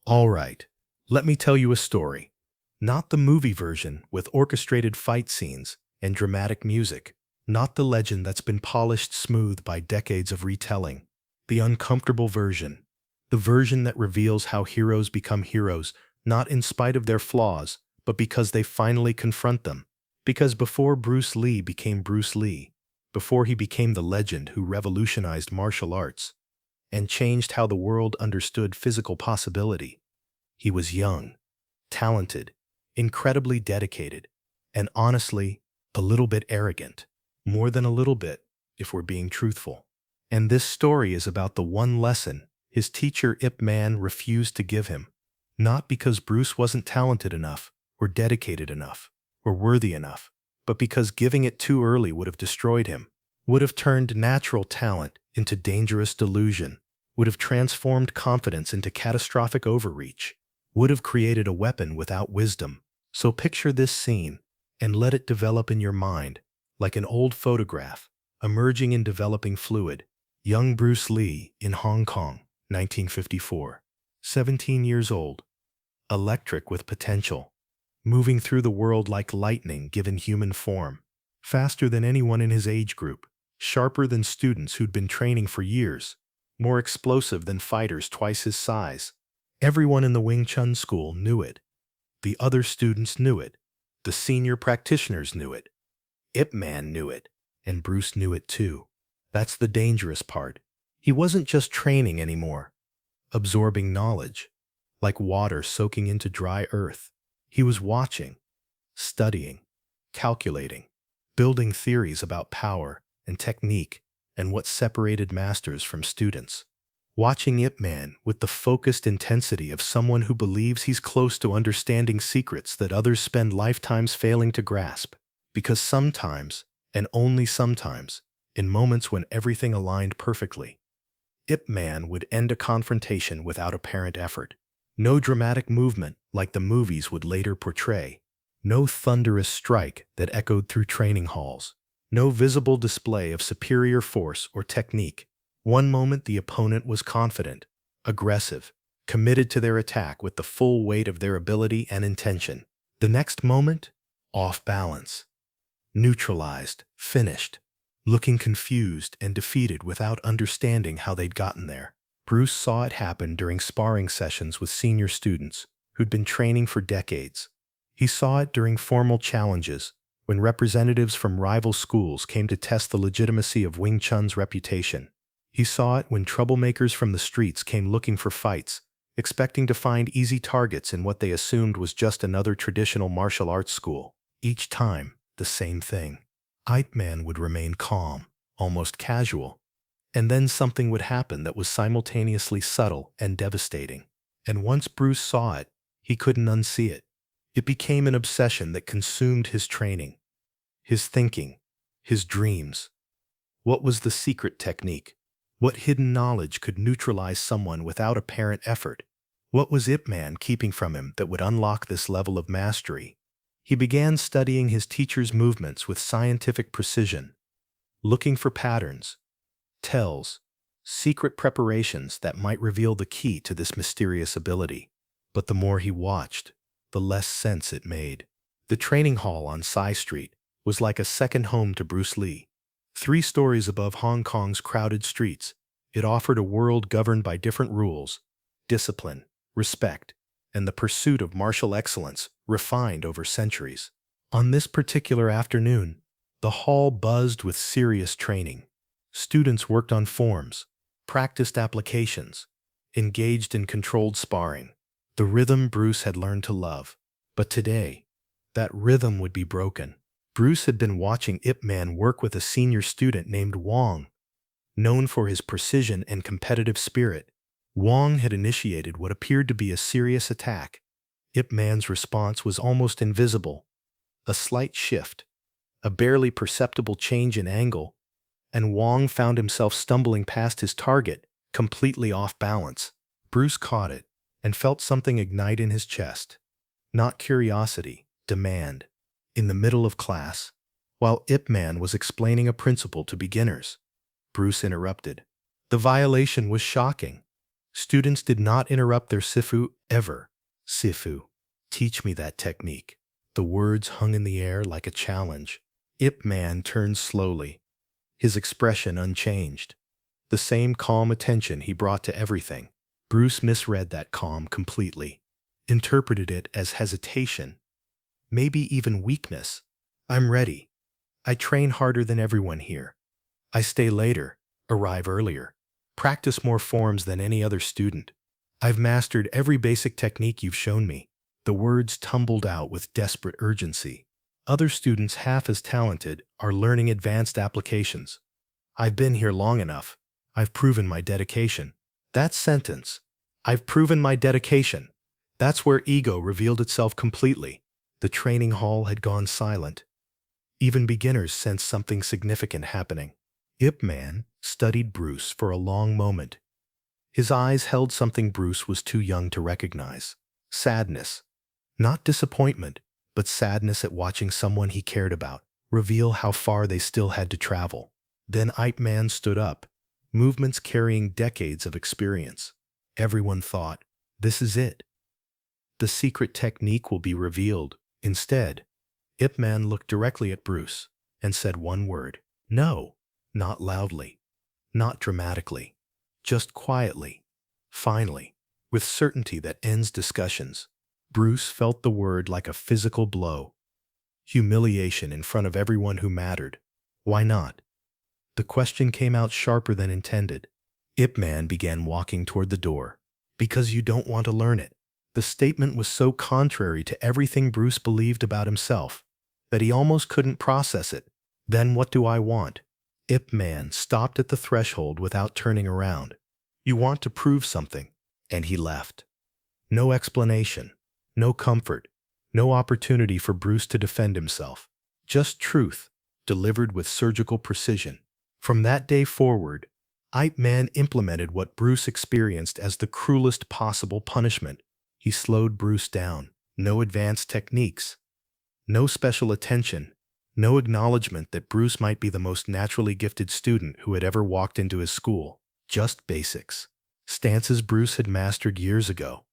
All right, let me tell you a story. Not the movie version with orchestrated fight scenes and dramatic music. Not the legend that's been polished smooth by decades of retelling. The uncomfortable version. The version that reveals how heroes become heroes, not in spite of their flaws, but because they finally confront them. Because before Bruce Lee became Bruce Lee, before he became the legend who revolutionized martial arts and changed how the world understood physical possibility, he was young, talented, incredibly dedicated, and honestly, a little bit arrogant. More than a little bit, if we're being truthful. And this story is about the one lesson his teacher Ip Man refused to give him. Not because Bruce wasn't talented enough, or dedicated enough, or worthy enough, but because giving it too early would have destroyed him, would have turned natural talent into dangerous delusion, would have transformed confidence into catastrophic overreach, would have created a weapon without wisdom. So picture this scene and let it develop in your mind like an old photograph emerging in developing fluid. Young Bruce Lee in Hong Kong, 1954. 17 years old, electric with potential, moving through the world like lightning given human form, faster than anyone in his age group, sharper than students who'd been training for years, more explosive than fighters twice his size. Everyone in the Wing Chun school knew it. The other students knew it. The senior practitioners knew it. Ip Man knew it, and Bruce knew it too. That's the dangerous part. He wasn't just training anymore, absorbing knowledge, like water soaking into dry earth. He was watching, studying, calculating, building theories about power and technique and what separated masters from students. Watching Ip Man with the focused intensity of someone who believes he's close to understanding secrets that others spend lifetimes failing to grasp. Because sometimes, and only sometimes, in moments when everything aligned perfectly, Ip Man would end a confrontation without apparent effort. No dramatic movement like the movies would later portray. No thunderous strike that echoed through training halls. No visible display of superior force or technique. One moment the opponent was confident, aggressive, committed to their attack with the full weight of their ability and intention. The next moment, off balance. Neutralized, finished, looking confused and defeated without understanding how they'd gotten there. Bruce saw it happen during sparring sessions with senior students who'd been training for decades. He saw it during formal challenges when representatives from rival schools came to test the legitimacy of Wing Chun's reputation. He saw it when troublemakers from the streets came looking for fights, expecting to find easy targets in what they assumed was just another traditional martial arts school. Each time, the same thing. Ip Man would remain calm, almost casual, and then something would happen that was simultaneously subtle and devastating. And once Bruce saw it, he couldn't unsee it. It became an obsession that consumed his training, his thinking, his dreams. What was the secret technique? What hidden knowledge could neutralize someone without apparent effort? What was Ip Man keeping from him that would unlock this level of mastery? He began studying his teacher's movements with scientific precision, looking for patterns, tells, secret preparations that might reveal the key to this mysterious ability. But the more he watched, the less sense it made. The training hall on Sai Street was like a second home to Bruce Lee. 3 stories above Hong Kong's crowded streets, it offered a world governed by different rules, discipline, respect, and the pursuit of martial excellence refined over centuries. On this particular afternoon, the hall buzzed with serious training. Students worked on forms, practiced applications, engaged in controlled sparring, the rhythm Bruce had learned to love. But today, that rhythm would be broken. Bruce had been watching Ip Man work with a senior student named Wong. Known for his precision and competitive spirit, Wong had initiated what appeared to be a serious attack. Ip Man's response was almost invisible. A slight shift, a barely perceptible change in angle, and Wong found himself stumbling past his target, completely off balance. Bruce caught it and felt something ignite in his chest. Not curiosity, demand. In the middle of class, while Ip Man was explaining a principle to beginners, Bruce interrupted. The violation was shocking. Students did not interrupt their Sifu ever. Sifu, teach me that technique. The words hung in the air like a challenge. Ip Man turned slowly, his expression unchanged. The same calm attention he brought to everything. Bruce misread that calm completely, interpreted it as hesitation, maybe even weakness. I'm ready. I train harder than everyone here. I stay later, arrive earlier, practice more forms than any other student. I've mastered every basic technique you've shown me. The words tumbled out with desperate urgency. Other students half as talented are learning advanced applications. I've been here long enough. I've proven my dedication. That sentence, I've proven my dedication, that's where ego revealed itself completely. The training hall had gone silent. Even beginners sensed something significant happening. Ip Man studied Bruce for a long moment. His eyes held something Bruce was too young to recognize. Sadness. Not disappointment, but sadness at watching someone he cared about reveal how far they still had to travel. Then Ip Man stood up, movements carrying decades of experience. Everyone thought, this is it. The secret technique will be revealed. Instead, Ip Man looked directly at Bruce and said one word. No, not loudly, not dramatically, just quietly. Finally, with certainty that ends discussions, Bruce felt the word like a physical blow. Humiliation in front of everyone who mattered. Why not? The question came out sharper than intended. Ip Man began walking toward the door. Because you don't want to learn it. The statement was so contrary to everything Bruce believed about himself that he almost couldn't process it. Then what do I want? Ip Man stopped at the threshold without turning around. You want to prove something. And he left. No explanation, no comfort, no opportunity for Bruce to defend himself. Just truth, delivered with surgical precision. From that day forward, Ip Man implemented what Bruce experienced as the cruelest possible punishment. He slowed Bruce down. No advanced techniques. No special attention. No acknowledgement that Bruce might be the most naturally gifted student who had ever walked into his school. Just basics. Stances Bruce had mastered years ago.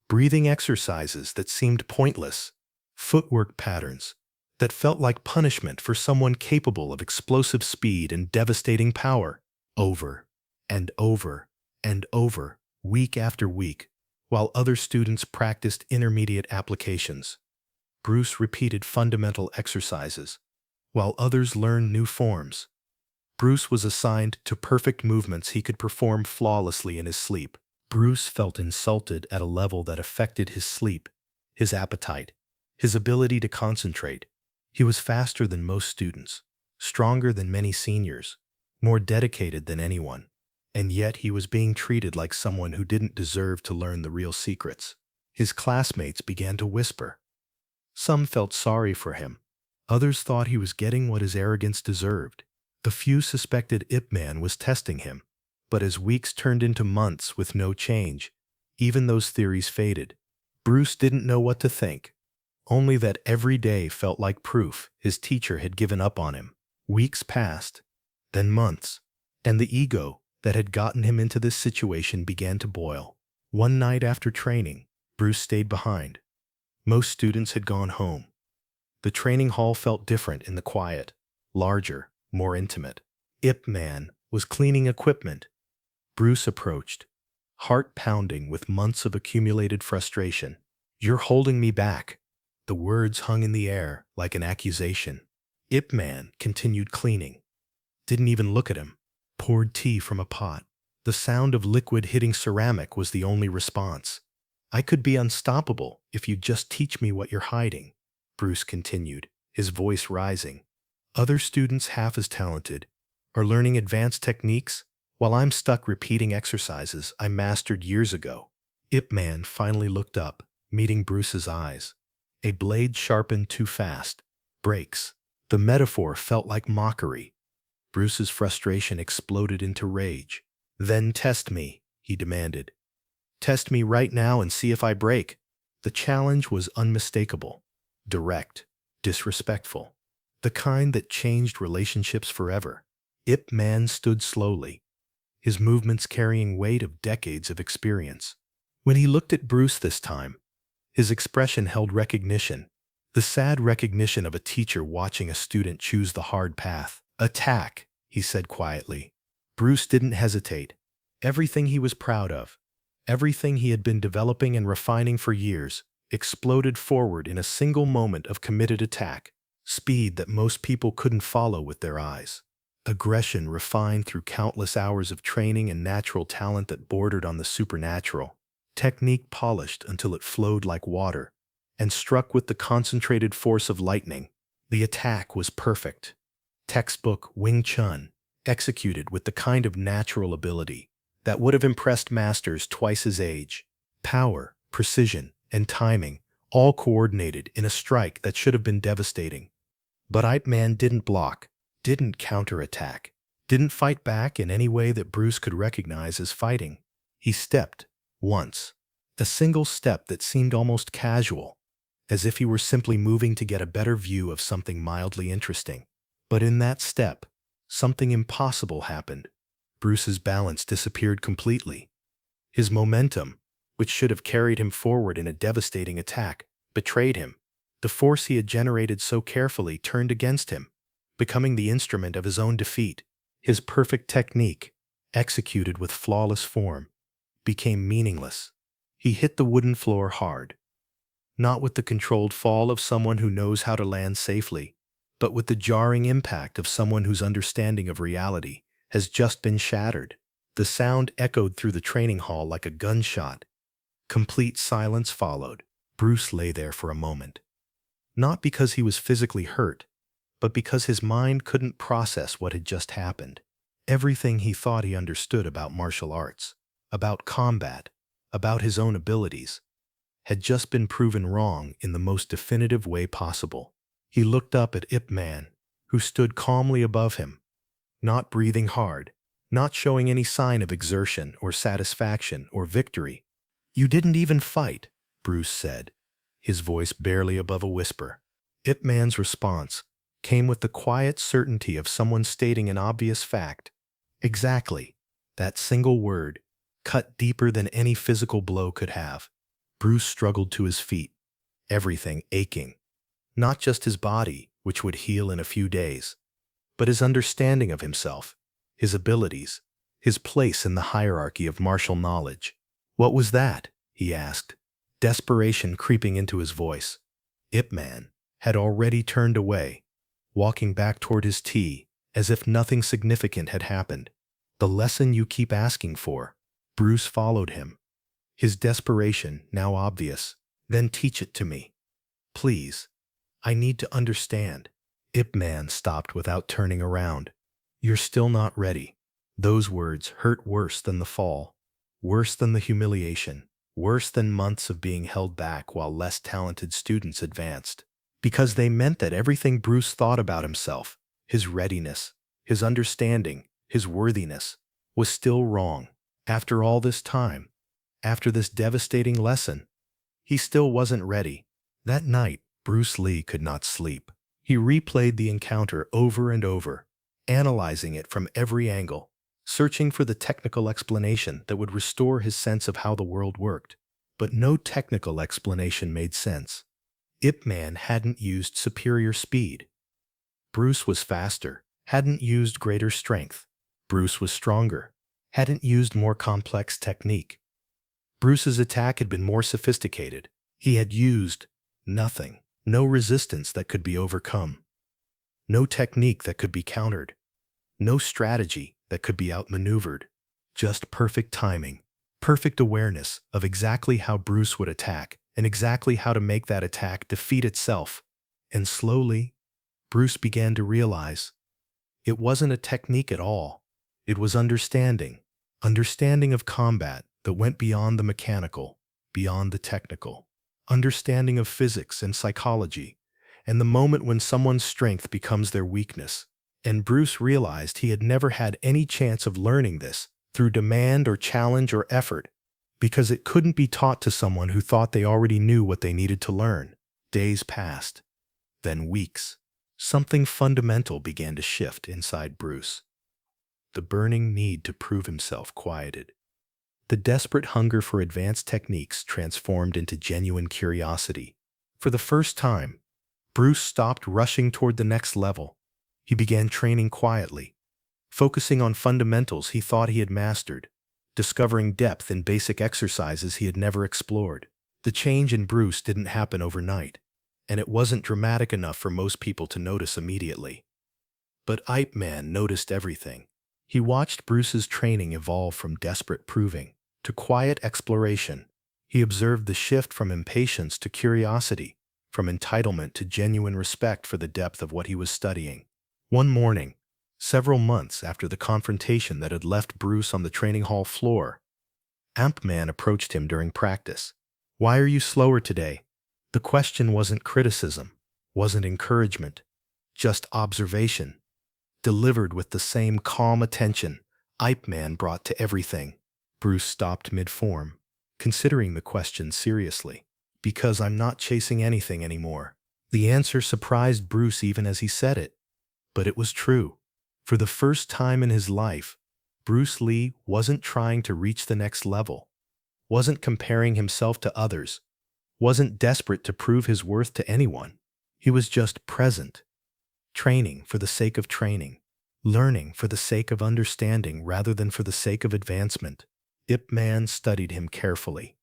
Breathing exercises that seemed pointless. Footwork patterns that felt like punishment for someone capable of explosive speed and devastating power. Over and over and over, week after week, while other students practiced intermediate applications. Bruce repeated fundamental exercises, while others learned new forms. Bruce was assigned to perfect movements he could perform flawlessly in his sleep. Bruce felt insulted at a level that affected his sleep, his appetite, his ability to concentrate. He was faster than most students, stronger than many seniors, more dedicated than anyone, and yet he was being treated like someone who didn't deserve to learn the real secrets. His classmates began to whisper. Some felt sorry for him. Others thought he was getting what his arrogance deserved. The few suspected Ip Man was testing him, but as weeks turned into months with no change, even those theories faded. Bruce didn't know what to think, only that every day felt like proof his teacher had given up on him. Weeks passed, then months, and the ego that had gotten him into this situation began to boil. One night after training, Bruce stayed behind. Most students had gone home. The training hall felt different in the quiet, larger, more intimate. Ip Man was cleaning equipment. Bruce approached, heart pounding with months of accumulated frustration. You're holding me back. The words hung in the air like an accusation. Ip Man continued cleaning. Didn't even look at him. Poured tea from a pot. The sound of liquid hitting ceramic was the only response. I could be unstoppable if you just teach me what you're hiding, Bruce continued, his voice rising. Other students half as talented are learning advanced techniques while I'm stuck repeating exercises I mastered years ago. Ip Man finally looked up, meeting Bruce's eyes. A blade sharpened too fast. Breaks. The metaphor felt like mockery. Bruce's frustration exploded into rage. Then test me, he demanded. Test me right now and see if I break. The challenge was unmistakable, direct, disrespectful, the kind that changed relationships forever. Ip Man stood slowly, his movements carrying weight of decades of experience. When he looked at Bruce this time, his expression held recognition, the sad recognition of a teacher watching a student choose the hard path. "Attack," he said quietly. Bruce didn't hesitate. Everything he was proud of, everything he had been developing and refining for years, exploded forward in a single moment of committed attack. Speed that most people couldn't follow with their eyes. Aggression refined through countless hours of training and natural talent that bordered on the supernatural. Technique polished until it flowed like water and struck with the concentrated force of lightning. The attack was perfect. Textbook Wing Chun, executed with the kind of natural ability that would have impressed masters twice his age. Power, precision, and timing, all coordinated in a strike that should have been devastating. But Ip Man didn't block, didn't counterattack, didn't fight back in any way that Bruce could recognize as fighting. He stepped, once, a single step that seemed almost casual, as if he were simply moving to get a better view of something mildly interesting. But in that step, something impossible happened. Bruce's balance disappeared completely. His momentum, which should have carried him forward in a devastating attack, betrayed him. The force he had generated so carefully turned against him, becoming the instrument of his own defeat. His perfect technique, executed with flawless form, became meaningless. He hit the wooden floor hard, not with the controlled fall of someone who knows how to land safely, but with the jarring impact of someone whose understanding of reality has just been shattered. The sound echoed through the training hall like a gunshot. Complete silence followed. Bruce lay there for a moment. Not because he was physically hurt, but because his mind couldn't process what had just happened. Everything he thought he understood about martial arts, about combat, about his own abilities, had just been proven wrong in the most definitive way possible. He looked up at Ip Man, who stood calmly above him, not breathing hard, not showing any sign of exertion or satisfaction or victory. "You didn't even fight," Bruce said, his voice barely above a whisper. Ip Man's response came with the quiet certainty of someone stating an obvious fact. Exactly. That single word, cut deeper than any physical blow could have. Bruce struggled to his feet, everything aching. Not just his body, which would heal in a few days, but his understanding of himself, his abilities, his place in the hierarchy of martial knowledge. "What was that?" he asked, desperation creeping into his voice. Ip Man had already turned away, walking back toward his tea, as if nothing significant had happened. "The lesson you keep asking for." Bruce followed him, his desperation now obvious. "Then teach it to me. Please. I need to understand." Ip Man stopped without turning around. "You're still not ready." Those words hurt worse than the fall, worse than the humiliation, worse than months of being held back while less talented students advanced. Because they meant that everything Bruce thought about himself, his readiness, his understanding, his worthiness, was still wrong. After all this time, after this devastating lesson, he still wasn't ready. That night, Bruce Lee could not sleep. He replayed the encounter over and over, analyzing it from every angle, searching for the technical explanation that would restore his sense of how the world worked. But no technical explanation made sense. Ip Man hadn't used superior speed. Bruce was faster, hadn't used greater strength. Bruce was stronger, hadn't used more complex technique. Bruce's attack had been more sophisticated. He had used nothing. No resistance that could be overcome. No technique that could be countered. No strategy that could be outmaneuvered. Just perfect timing, perfect awareness of exactly how Bruce would attack and exactly how to make that attack defeat itself. And slowly, Bruce began to realize it wasn't a technique at all. It was understanding. Understanding of combat that went beyond the mechanical, beyond the technical. Understanding of physics and psychology, and the moment when someone's strength becomes their weakness. And Bruce realized he had never had any chance of learning this through demand or challenge or effort, because it couldn't be taught to someone who thought they already knew what they needed to learn. Days passed, then weeks. Something fundamental began to shift inside Bruce. The burning need to prove himself quieted. The desperate hunger for advanced techniques transformed into genuine curiosity. For the first time, Bruce stopped rushing toward the next level. He began training quietly, focusing on fundamentals he thought he had mastered, discovering depth in basic exercises he had never explored. The change in Bruce didn't happen overnight, and it wasn't dramatic enough for most people to notice immediately. But Ip Man noticed everything. He watched Bruce's training evolve from desperate proving to quiet exploration. He observed the shift from impatience to curiosity, from entitlement to genuine respect for the depth of what he was studying. One morning, several months after the confrontation that had left Bruce on the training hall floor, Ip Man approached him during practice. "Why are you slower today?" The question wasn't criticism, wasn't encouragement, just observation, delivered with the same calm attention Ip Man brought to everything. Bruce stopped mid-form, considering the question seriously. "Because I'm not chasing anything anymore." The answer surprised Bruce even as he said it, but it was true. For the first time in his life, Bruce Lee wasn't trying to reach the next level, wasn't comparing himself to others, wasn't desperate to prove his worth to anyone. He was just present, training for the sake of training, learning for the sake of understanding rather than for the sake of advancement. Ip Man studied him carefully,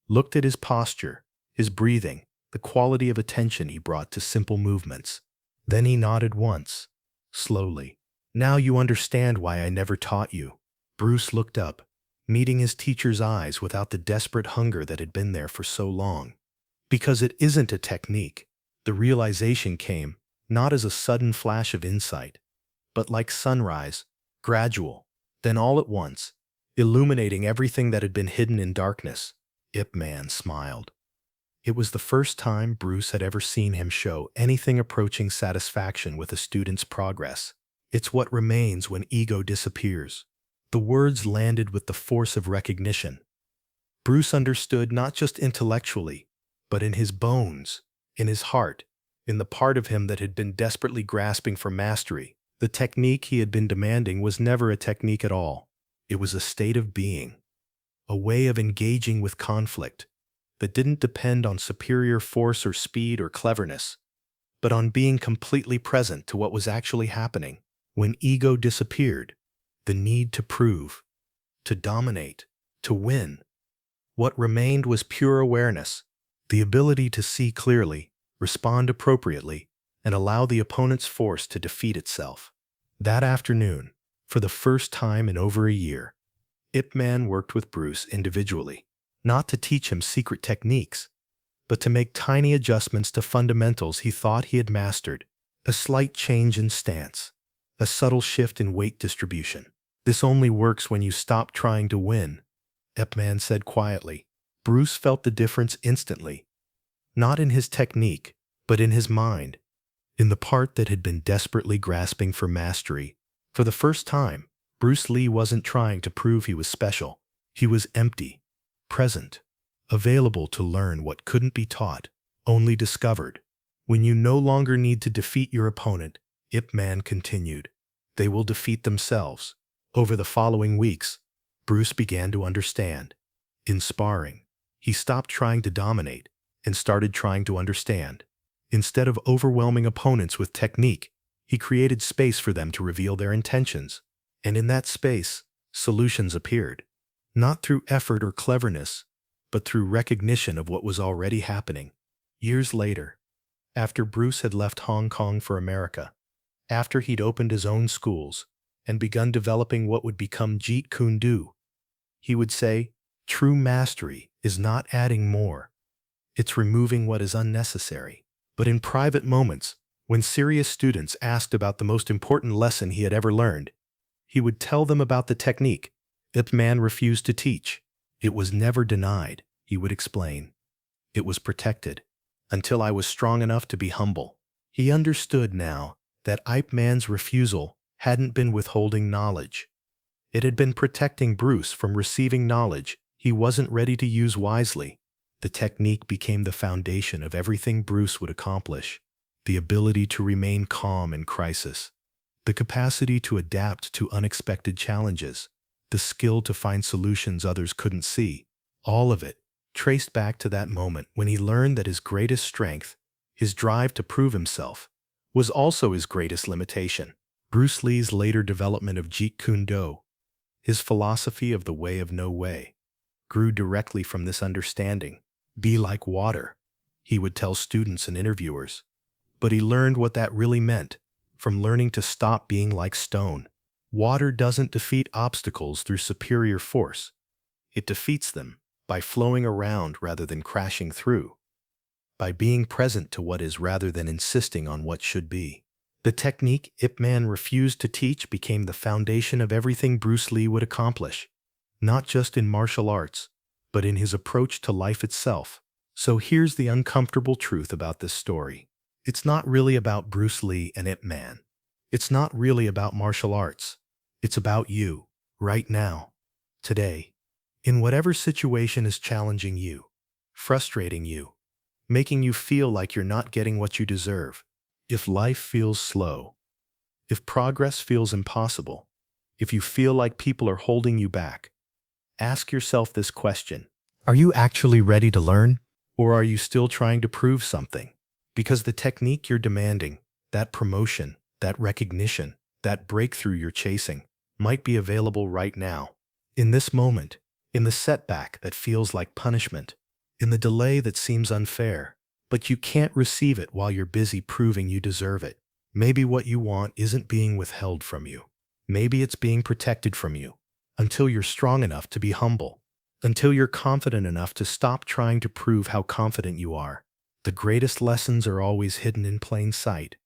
looked at his posture, his breathing, the quality of attention he brought to simple movements. Then he nodded once, slowly. "Now you understand why I never taught you." Bruce looked up, meeting his teacher's eyes without the desperate hunger that had been there for so long. "Because it isn't a technique." The realization came, not as a sudden flash of insight, but like sunrise, gradual, then all at once, illuminating everything that had been hidden in darkness. Ip Man smiled. It was the first time Bruce had ever seen him show anything approaching satisfaction with a student's progress. "It's what remains when ego disappears." The words landed with the force of recognition. Bruce understood not just intellectually, but in his bones, in his heart, in the part of him that had been desperately grasping for mastery. The technique he had been demanding was never a technique at all. It was a state of being, a way of engaging with conflict that didn't depend on superior force or speed or cleverness, but on being completely present to what was actually happening. When ego disappeared, the need to prove, to dominate, to win, what remained was pure awareness, the ability to see clearly, respond appropriately, and allow the opponent's force to defeat itself. That afternoon, for the first time in over a year, Ip Man worked with Bruce individually, not to teach him secret techniques, but to make tiny adjustments to fundamentals he thought he had mastered. A slight change in stance, a subtle shift in weight distribution. "This only works when you stop trying to win," Ip Man said quietly. Bruce felt the difference instantly, not in his technique, but in his mind, in the part that had been desperately grasping for mastery. For the first time, Bruce Lee wasn't trying to prove he was special. He was empty, present, available to learn what couldn't be taught, only discovered. "When you no longer need to defeat your opponent," Ip Man continued, "they will defeat themselves." Over the following weeks, Bruce began to understand. In sparring, he stopped trying to dominate and started trying to understand. Instead of overwhelming opponents with technique, he created space for them to reveal their intentions. And in that space, solutions appeared. Not through effort or cleverness, but through recognition of what was already happening. Years later, after Bruce had left Hong Kong for America, after he'd opened his own schools and begun developing what would become Jeet Kune, he would say, "True mastery is not adding more. It's removing what is unnecessary." But in private moments, when serious students asked about the most important lesson he had ever learned, he would tell them about the technique Ip Man refused to teach. "It was never denied," he would explain. "It was protected, until I was strong enough to be humble." He understood now that Ip Man's refusal hadn't been withholding knowledge. It had been protecting Bruce from receiving knowledge he wasn't ready to use wisely. The technique became the foundation of everything Bruce would accomplish. The ability to remain calm in crisis, the capacity to adapt to unexpected challenges, the skill to find solutions others couldn't see, all of it traced back to that moment when he learned that his greatest strength, his drive to prove himself, was also his greatest limitation. Bruce Lee's later development of Jeet Kune Do, his philosophy of the way of no way, grew directly from this understanding. Be like water, he would tell students and interviewers. But he learned what that really meant from learning to stop being like stone. Water doesn't defeat obstacles through superior force. It defeats them by flowing around rather than crashing through, by being present to what is rather than insisting on what should be. The technique Ip Man refused to teach became the foundation of everything Bruce Lee would accomplish, not just in martial arts, but in his approach to life itself. So here's the uncomfortable truth about this story. It's not really about Bruce Lee and Ip Man. It's not really about martial arts. It's about you, right now, today. In whatever situation is challenging you, frustrating you, making you feel like you're not getting what you deserve. If life feels slow, if progress feels impossible, if you feel like people are holding you back, ask yourself this question. Are you actually ready to learn? Or are you still trying to prove something? Because the technique you're demanding, that promotion, that recognition, that breakthrough you're chasing, might be available right now. In this moment, in the setback that feels like punishment, in the delay that seems unfair, but you can't receive it while you're busy proving you deserve it. Maybe what you want isn't being withheld from you. Maybe it's being protected from you, until you're strong enough to be humble, until you're confident enough to stop trying to prove how confident you are. The greatest lessons are always hidden in plain sight.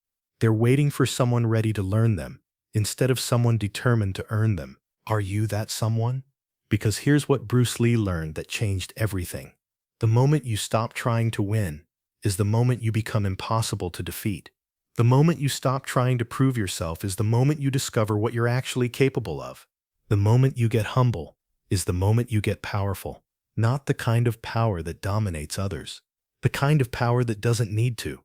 They're waiting for someone ready to learn them, instead of someone determined to earn them. Are you that someone? Because here's what Bruce Lee learned that changed everything. The moment you stop trying to win is the moment you become impossible to defeat. The moment you stop trying to prove yourself is the moment you discover what you're actually capable of. The moment you get humble is the moment you get powerful. Not the kind of power that dominates others. The kind of power that doesn't need to.